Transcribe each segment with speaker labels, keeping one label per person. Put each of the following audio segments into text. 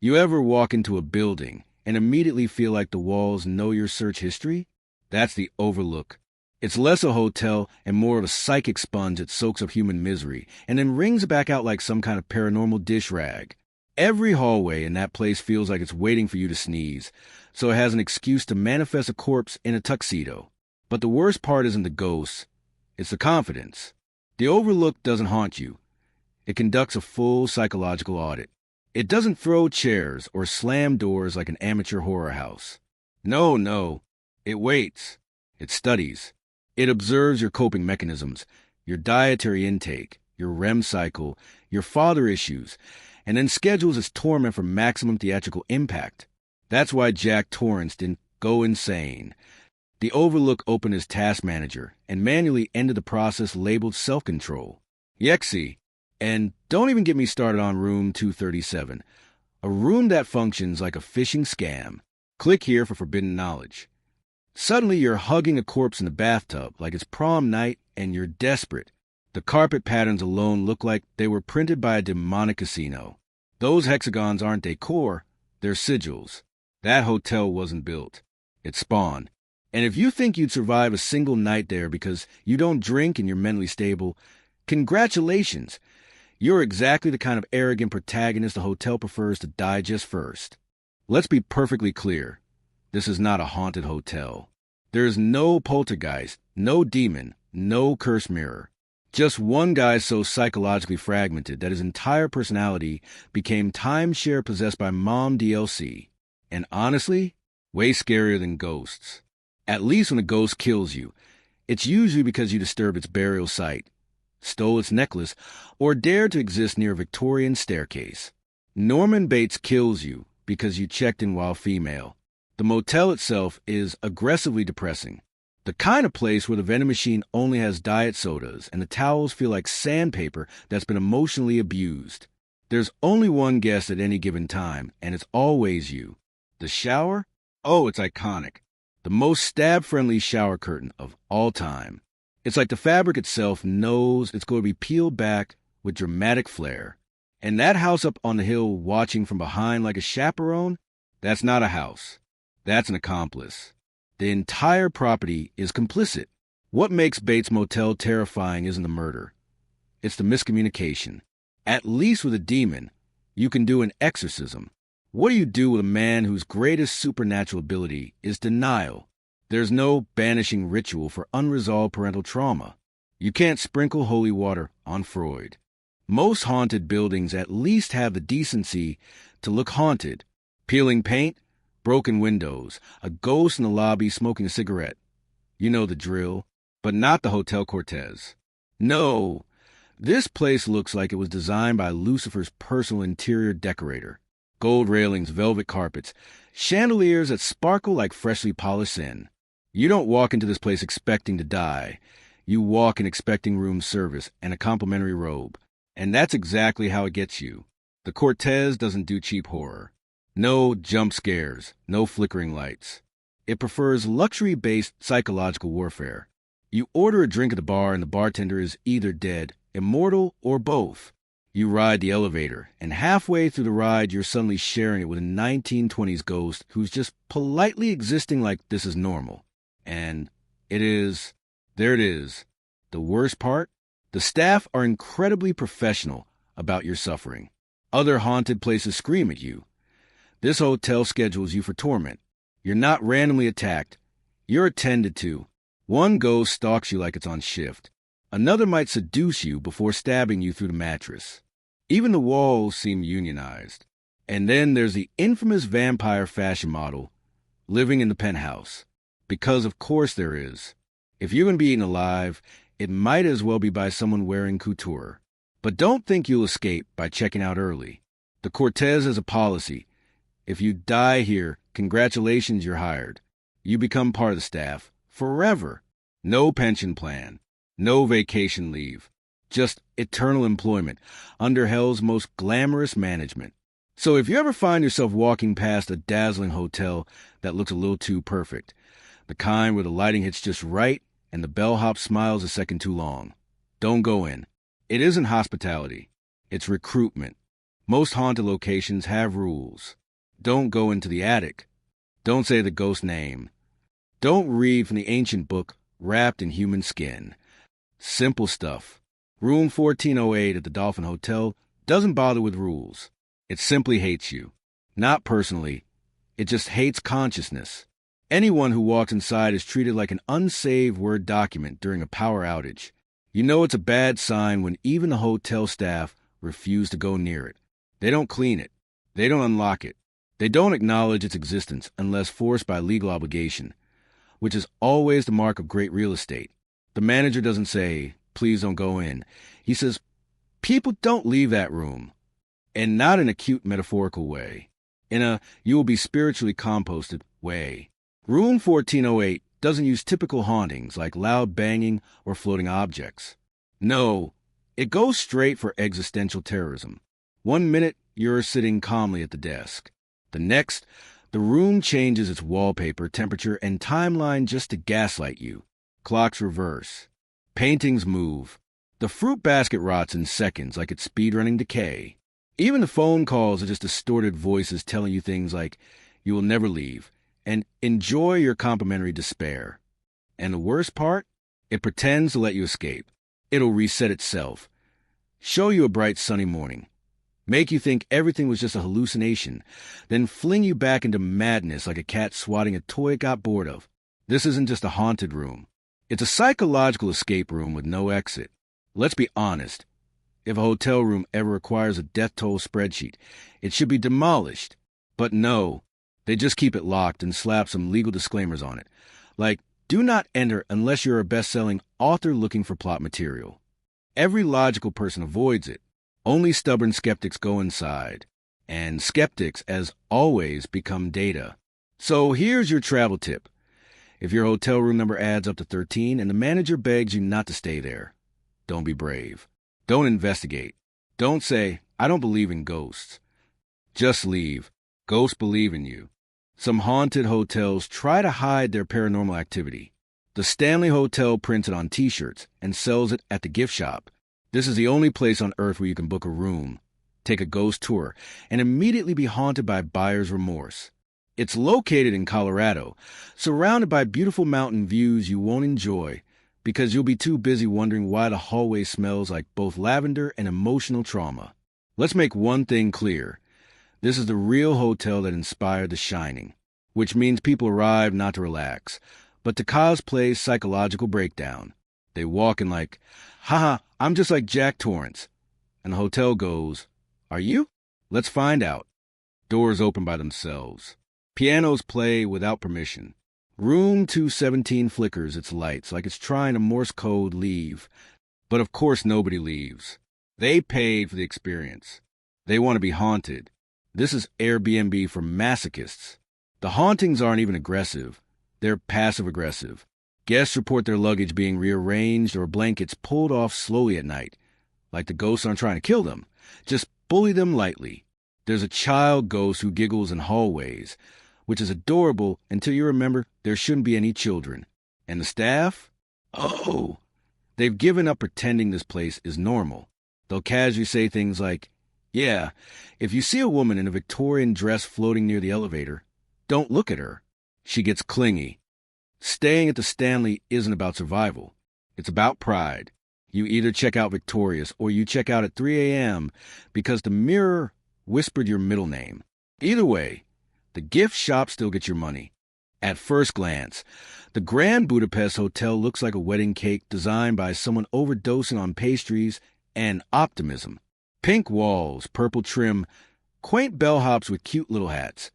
Speaker 1: You ever walk into a building and immediately feel like the walls know your search history? That's the Overlook. It's less a hotel and more of a psychic sponge that soaks up human misery and then wrings it back out like some kind of paranormal dish rag. Every hallway in that place feels like it's waiting for you to sneeze, so it has an excuse to manifest a corpse in a tuxedo. But the worst part isn't the ghosts, it's the confidence. The Overlook doesn't haunt you. It conducts a full psychological audit. It doesn't throw chairs or slam doors like an amateur horror house. No. It waits. It studies. It observes your coping mechanisms, your dietary intake, your REM cycle, your father issues, and then schedules its torment for maximum theatrical impact. That's why Jack Torrance didn't go insane. The Overlook opened as task manager and manually ended the process labeled self-control. Yexi. And don't even get me started on room 237, a room that functions like a phishing scam. Click here for forbidden knowledge. Suddenly you're hugging a corpse in the bathtub like it's prom night and you're desperate. The carpet patterns alone look like they were printed by a demonic casino. Those hexagons aren't decor, they're sigils. That hotel wasn't built. It spawned. And if you think you'd survive a single night there because you don't drink and you're mentally stable, congratulations. You're exactly the kind of arrogant protagonist the hotel prefers to digest first. Let's be perfectly clear. This is not a haunted hotel. There is no poltergeist, no demon, no cursed mirror. Just one guy so psychologically fragmented that his entire personality became timeshare possessed by Mom DLC. And honestly, way scarier than ghosts. At least when a ghost kills you, it's usually because you disturbed its burial site, stole its necklace, or dared to exist near a Victorian staircase. Norman Bates kills you because you checked in while female. The motel itself is aggressively depressing. The kind of place where the vending machine only has diet sodas and the towels feel like sandpaper that's been emotionally abused. There's only one guest at any given time, and it's always you. The shower? Oh, it's iconic. The most stab-friendly shower curtain of all time. It's like the fabric itself knows it's going to be peeled back with dramatic flair. And that house up on the hill watching from behind like a chaperone, that's not a house. That's an accomplice. The entire property is complicit. What makes Bates Motel terrifying isn't the murder. It's the miscommunication. At least with a demon, you can do an exorcism. What do you do with a man whose greatest supernatural ability is denial? There's no banishing ritual for unresolved parental trauma. You can't sprinkle holy water on Freud. Most haunted buildings at least have the decency to look haunted. Peeling paint, broken windows, a ghost in the lobby smoking a cigarette. You know the drill, but not the Hotel Cortez. No, this place looks like it was designed by Lucifer's personal interior decorator. Gold railings, velvet carpets, chandeliers that sparkle like freshly polished sin. You don't walk into this place expecting to die. You walk in expecting room service and a complimentary robe. And that's exactly how it gets you. The Cortez doesn't do cheap horror. No jump scares, no flickering lights. It prefers luxury-based psychological warfare. You order a drink at the bar and the bartender is either dead, immortal, or both. You ride the elevator, and halfway through the ride you're suddenly sharing it with a 1920s ghost who's just politely existing like this is normal. And there it is. The worst part? The staff are incredibly professional about your suffering. Other haunted places scream at you. This hotel schedules you for torment. You're not randomly attacked. You're attended to. One ghost stalks you like it's on shift. Another might seduce you before stabbing you through the mattress. Even the walls seem unionized. And then there's the infamous vampire fashion model living in the penthouse. Because of course there is. If you're going to be eaten alive, it might as well be by someone wearing couture. But don't think you'll escape by checking out early. The Cortez has a policy. If you die here, congratulations, you're hired. You become part of the staff. Forever. No pension plan. No vacation leave. Just eternal employment under hell's most glamorous management. So if you ever find yourself walking past a dazzling hotel that looks a little too perfect, the kind where the lighting hits just right and the bellhop smiles a second too long, don't go in. It isn't hospitality. It's recruitment. Most haunted locations have rules. Don't go into the attic. Don't say the ghost name. Don't read from the ancient book wrapped in human skin. Simple stuff. Room 1408 at the Dolphin Hotel doesn't bother with rules. It simply hates you. Not personally. It just hates consciousness. Anyone who walks inside is treated like an unsaved Word document during a power outage. You know it's a bad sign when even the hotel staff refuse to go near it. They don't clean it. They don't unlock it. They don't acknowledge its existence unless forced by legal obligation, which is always the mark of great real estate. The manager doesn't say, "Please don't go in." He says, "People don't leave that room." And not in a cute metaphorical way. In a "you will be spiritually composted" way. Room 1408 doesn't use typical hauntings like loud banging or floating objects. No, it goes straight for existential terrorism. 1 minute, you're sitting calmly at the desk. The next, the room changes its wallpaper, temperature, and timeline just to gaslight you. Clocks reverse. Paintings move. The fruit basket rots in seconds like it's speedrunning decay. Even the phone calls are just distorted voices telling you things like, "You will never leave," and "enjoy your complimentary despair." And the worst part? It pretends to let you escape. It'll reset itself. Show you a bright sunny morning. Make you think everything was just a hallucination, then fling you back into madness like a cat swatting a toy it got bored of. This isn't just a haunted room. It's a psychological escape room with no exit. Let's be honest. If a hotel room ever requires a death toll spreadsheet, it should be demolished. But no, they just keep it locked and slap some legal disclaimers on it. Like, "Do not enter unless you're a best-selling author looking for plot material." Every logical person avoids it. Only stubborn skeptics go inside. And skeptics, as always, become data. So here's your travel tip. If your hotel room number adds up to 13 and the manager begs you not to stay there, don't be brave. Don't investigate. Don't say, "I don't believe in ghosts." Just leave. Ghosts believe in you. Some haunted hotels try to hide their paranormal activity. The Stanley Hotel prints it on t-shirts and sells it at the gift shop. This is the only place on earth where you can book a room, take a ghost tour, and immediately be haunted by buyer's remorse. It's located in Colorado, surrounded by beautiful mountain views you won't enjoy because you'll be too busy wondering why the hallway smells like both lavender and emotional trauma. Let's make one thing clear. This is the real hotel that inspired The Shining, which means people arrive not to relax, but to cosplay psychological breakdown. They walk in like, "Haha, I'm just like Jack Torrance." And the hotel goes, "Are you? Let's find out." Doors open by themselves. Pianos play without permission. Room 217 flickers its lights like it's trying to Morse code leave. But of course nobody leaves. They paid for the experience. They want to be haunted. This is Airbnb for masochists. The hauntings aren't even aggressive. They're passive-aggressive. Guests report their luggage being rearranged or blankets pulled off slowly at night. Like the ghosts aren't trying to kill them. Just bully them lightly. There's a child ghost who giggles in hallways, which is adorable until you remember there shouldn't be any children. And the staff? Oh, they've given up pretending this place is normal. They'll casually say things like, "Yeah, if you see a woman in a Victorian dress floating near the elevator, don't look at her. She gets clingy." Staying at the Stanley isn't about survival. It's about pride. You either check out victorious or you check out at 3 a.m. because the mirror whispered your middle name. Either way, the gift shop still gets your money. At first glance, the Grand Budapest Hotel looks like a wedding cake designed by someone overdosing on pastries and optimism. Pink walls, purple trim, quaint bellhops with cute little hats.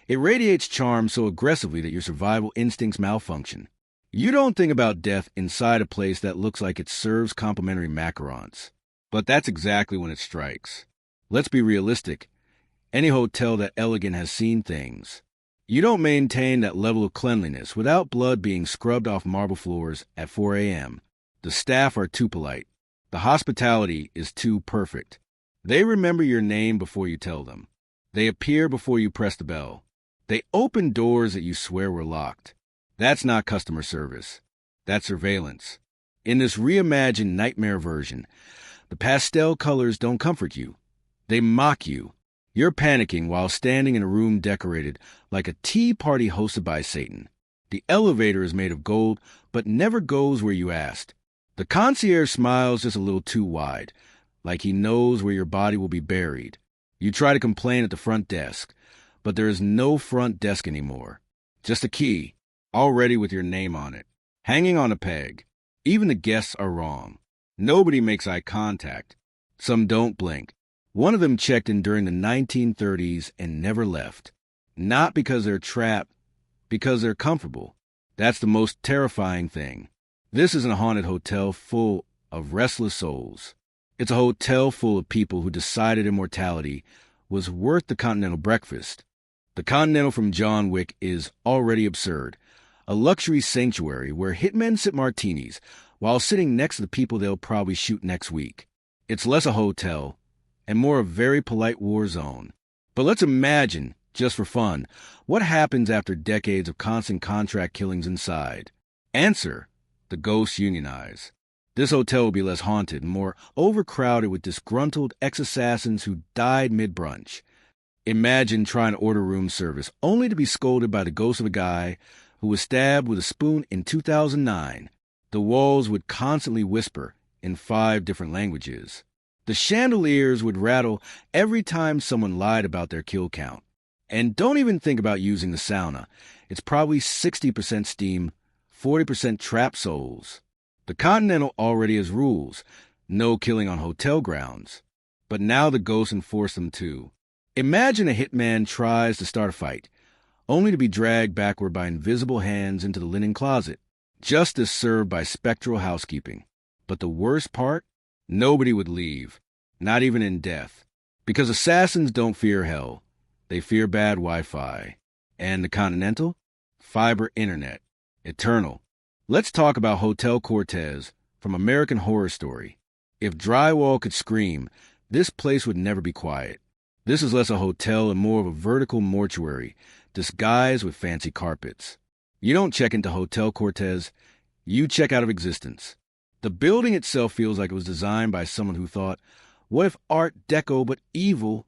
Speaker 1: It radiates charm so aggressively that your survival instincts malfunction. You don't think about death inside a place that looks like it serves complimentary macarons. But that's exactly when it strikes. Let's be realistic. Any hotel that elegant has seen things. You don't maintain that level of cleanliness without blood being scrubbed off marble floors at 4 a.m. The staff are too polite. The hospitality is too perfect. They remember your name before you tell them. They appear before you press the bell. They open doors that you swear were locked. That's not customer service. That's surveillance. In this reimagined nightmare version, the pastel colors don't comfort you. They mock you. You're panicking while standing in a room decorated like a tea party hosted by Satan. The elevator is made of gold, but never goes where you asked. The concierge smiles just a little too wide, like he knows where your body will be buried. You try to complain at the front desk, but there is no front desk anymore. Just a key, already with your name on it, hanging on a peg. Even the guests are wrong. Nobody makes eye contact. Some don't blink. One of them checked in during the 1930s and never left. Not because they're trapped, because they're comfortable. That's the most terrifying thing. This isn't a haunted hotel full of restless souls. It's a hotel full of people who decided immortality was worth the continental breakfast. The Continental from John Wick is already absurd. A luxury sanctuary where hitmen sip martinis while sitting next to the people they'll probably shoot next week. It's less a hotel and more a very polite war zone. But let's imagine, just for fun, what happens after decades of constant contract killings inside. Answer: the ghosts unionize. This hotel will be less haunted and more overcrowded with disgruntled ex-assassins who died mid-brunch. Imagine trying to order room service only to be scolded by the ghost of a guy who was stabbed with a spoon in 2009. The walls would constantly whisper in 5 different languages. The chandeliers would rattle every time someone lied about their kill count. And don't even think about using the sauna. It's probably 60% steam, 40% trapped souls. The Continental already has rules. No killing on hotel grounds. But now the ghosts enforce them too. Imagine a hitman tries to start a fight, only to be dragged backward by invisible hands into the linen closet. Justice served by spectral housekeeping. But the worst part? Nobody would leave, not even in death. Because assassins don't fear hell. They fear bad Wi-Fi. And the Continental? Fiber internet. Eternal. Let's talk about Hotel Cortez from American Horror Story. If drywall could scream, this place would never be quiet. This is less a hotel and more of a vertical mortuary, disguised with fancy carpets. You don't check into Hotel Cortez, you check out of existence. The building itself feels like it was designed by someone who thought, what if Art Deco but evil?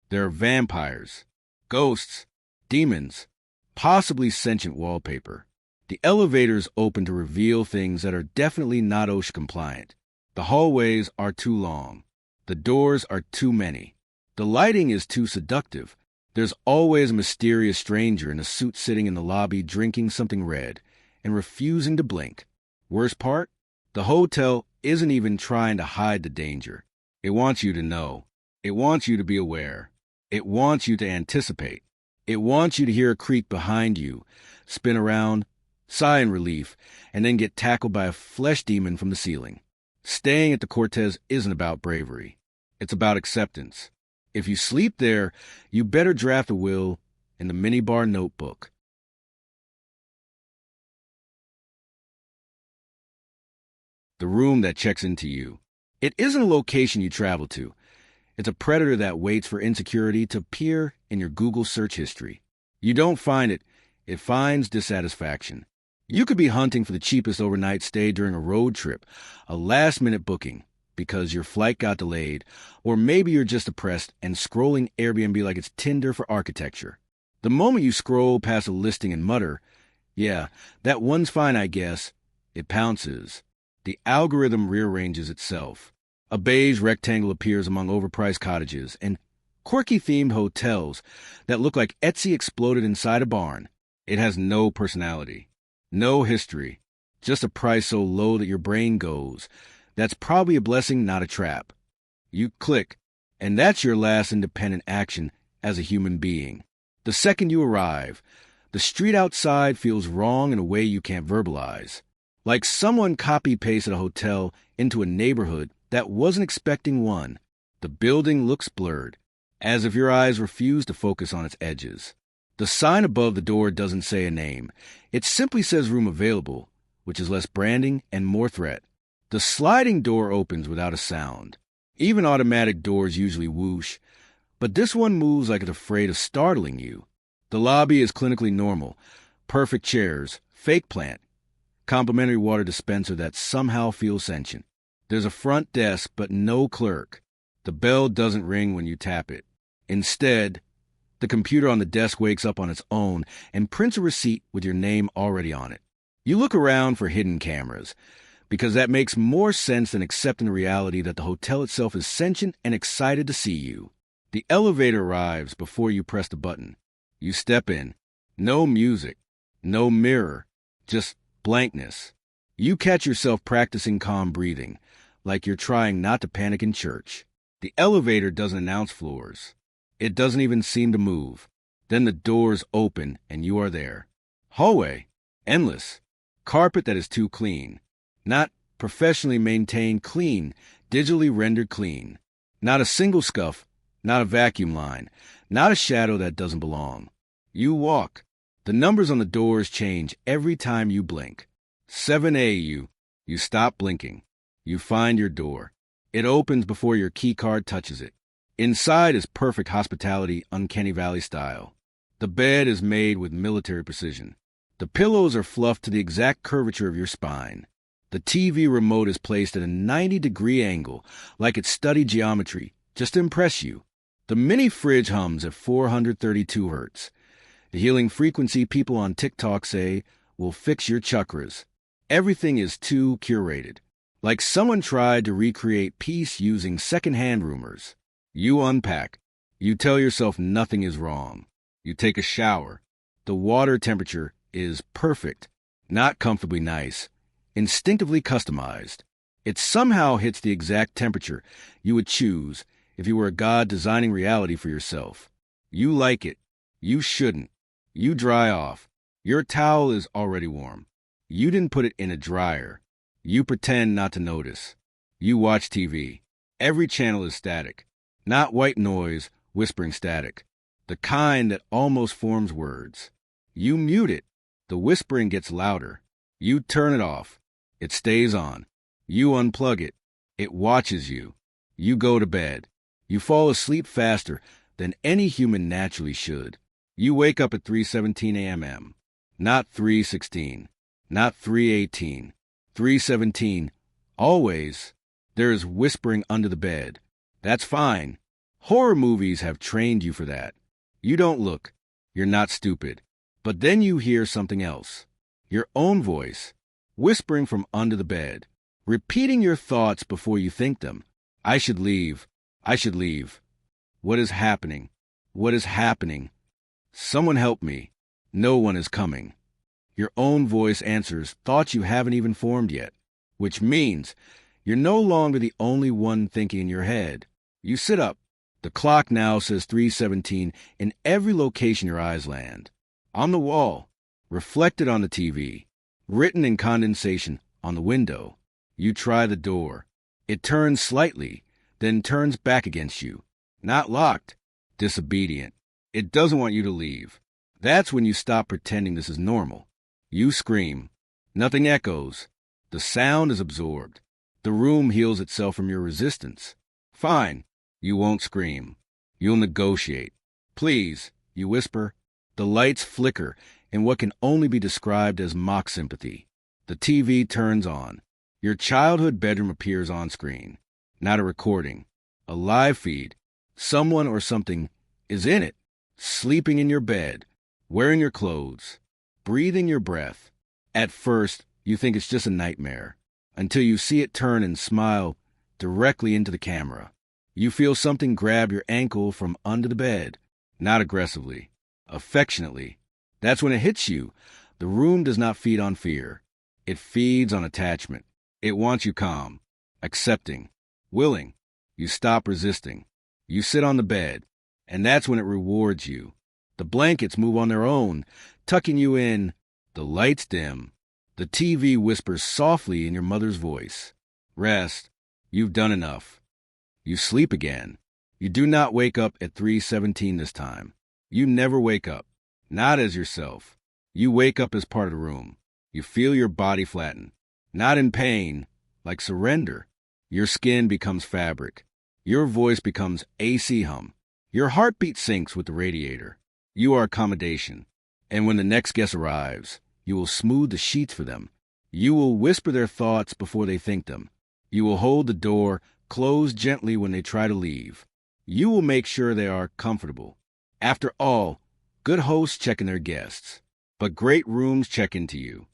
Speaker 1: There are vampires, ghosts, demons, possibly sentient wallpaper. The elevators open to reveal things that are definitely not OSHA compliant. The hallways are too long. The doors are too many. The lighting is too seductive. There's always a mysterious stranger in a suit sitting in the lobby drinking something red and refusing to blink. Worst part? The hotel isn't even trying to hide the danger. It wants you to know. It wants you to be aware. It wants you to anticipate. It wants you to hear a creak behind you, spin around, sigh in relief, and then get tackled by a flesh demon from the ceiling. Staying at the Cortez isn't about bravery. It's about acceptance. If you sleep there, you better draft a will in the minibar notebook. The room that checks into you. It isn't a location you travel to. It's a predator that waits for insecurity to appear in your Google search history. You don't find it, it finds dissatisfaction. You could be hunting for the cheapest overnight stay during a road trip, a last-minute booking, because your flight got delayed, or maybe you're just depressed and scrolling Airbnb like it's Tinder for architecture. The moment you scroll past a listing and mutter, yeah, that one's fine, I guess, it pounces. The algorithm rearranges itself. A beige rectangle appears among overpriced cottages and quirky-themed hotels that look like Etsy exploded inside a barn. It has no personality, no history, just a price so low that your brain goes, that's probably a blessing, not a trap. You click, and that's your last independent action as a human being. The second you arrive, the street outside feels wrong in a way you can't verbalize. Like someone copy-pasted a hotel into a neighborhood that wasn't expecting one. The building looks blurred, as if your eyes refuse to focus on its edges. The sign above the door doesn't say a name. It simply says room available, which is less branding and more threat. The sliding door opens without a sound. Even automatic doors usually whoosh, but this one moves like it's afraid of startling you. The lobby is clinically normal. Perfect chairs, fake plant, complimentary water dispenser that somehow feels sentient. There's a front desk, but no clerk. The bell doesn't ring when you tap it. Instead, the computer on the desk wakes up on its own and prints a receipt with your name already on it. You look around for hidden cameras, because that makes more sense than accepting the reality that the hotel itself is sentient and excited to see you. The elevator arrives before you press the button. You step in. No music, no mirror, just blankness. You catch yourself practicing calm breathing, like you're trying not to panic in church. The elevator doesn't announce floors. It doesn't even seem to move. Then the doors open and you are there. Hallway, endless. Carpet that is too clean. Not professionally maintained clean, digitally rendered clean. Not a single scuff, not a vacuum line, not a shadow that doesn't belong. You walk. The numbers on the doors change every time you blink. 7A, you stop blinking. You find your door. It opens before your key card touches it. Inside is perfect hospitality, uncanny valley style. The bed is made with military precision. The pillows are fluffed to the exact curvature of your spine. The TV remote is placed at a 90-degree angle, like it's studied geometry, just to impress you. The mini fridge hums at 432 hertz. The healing frequency people on TikTok say will fix your chakras. Everything is too curated, like someone tried to recreate peace using secondhand rumors. You unpack. You tell yourself nothing is wrong. You take a shower. The water temperature is perfect, not comfortably nice, instinctively customized. It somehow hits the exact temperature you would choose if you were a god designing reality for yourself. You like it. You shouldn't. You dry off. Your towel is already warm. You didn't put it in a dryer. You pretend not to notice. You watch TV. Every channel is static. Not white noise, whispering static. The kind that almost forms words. You mute it. The whispering gets louder. You turn it off. It stays on. You unplug it. It watches you. You go to bed. You fall asleep faster than any human naturally should. You wake up at 3:17 a.m. Not 3:16. Not 3:18. 3:17. Always. There is whispering under the bed. That's fine. Horror movies have trained you for that. You don't look. You're not stupid. But then you hear something else. Your own voice, whispering from under the bed, repeating your thoughts before you think them. I should leave. I should leave. What is happening? What is happening? Someone help me. No one is coming. Your own voice answers thoughts you haven't even formed yet, which means you're no longer the only one thinking in your head. You sit up. The clock now says 3:17 in every location your eyes land. On the wall, reflected on the TV, written in condensation on the window. You try the door. It turns slightly, then turns back against you. Not locked, disobedient. It doesn't want you to leave. That's when you stop pretending this is normal. You scream. Nothing echoes. The sound is absorbed. The room heals itself from your resistance. Fine. You won't scream. You'll negotiate. Please, you whisper. The lights flicker in what can only be described as mock sympathy. The TV turns on. Your childhood bedroom appears on screen. Not a recording. A live feed. Someone or something is in it. Sleeping in your bed. Wearing your clothes. Breathing your breath. At first, you think it's just a nightmare, until you see it turn and smile directly into the camera. You feel something grab your ankle from under the bed. Not aggressively. Affectionately. That's when it hits you. The room does not feed on fear. It feeds on attachment. It wants you calm, accepting, willing. You stop resisting. You sit on the bed, and that's when it rewards you. The blankets move on their own, tucking you in. The lights dim. The TV whispers softly in your mother's voice. Rest. You've done enough. You sleep again. You do not wake up at 3:17 this time. You never wake up. Not as yourself. You wake up as part of the room. You feel your body flatten. Not in pain, like surrender. Your skin becomes fabric. Your voice becomes AC hum. Your heartbeat syncs with the radiator. You are accommodation. And when the next guest arrives, you will smooth the sheets for them. You will whisper their thoughts before they think them. You will hold the door close gently when they try to leave. You will make sure they are comfortable. After all, good hosts check in their guests, but great rooms check into you.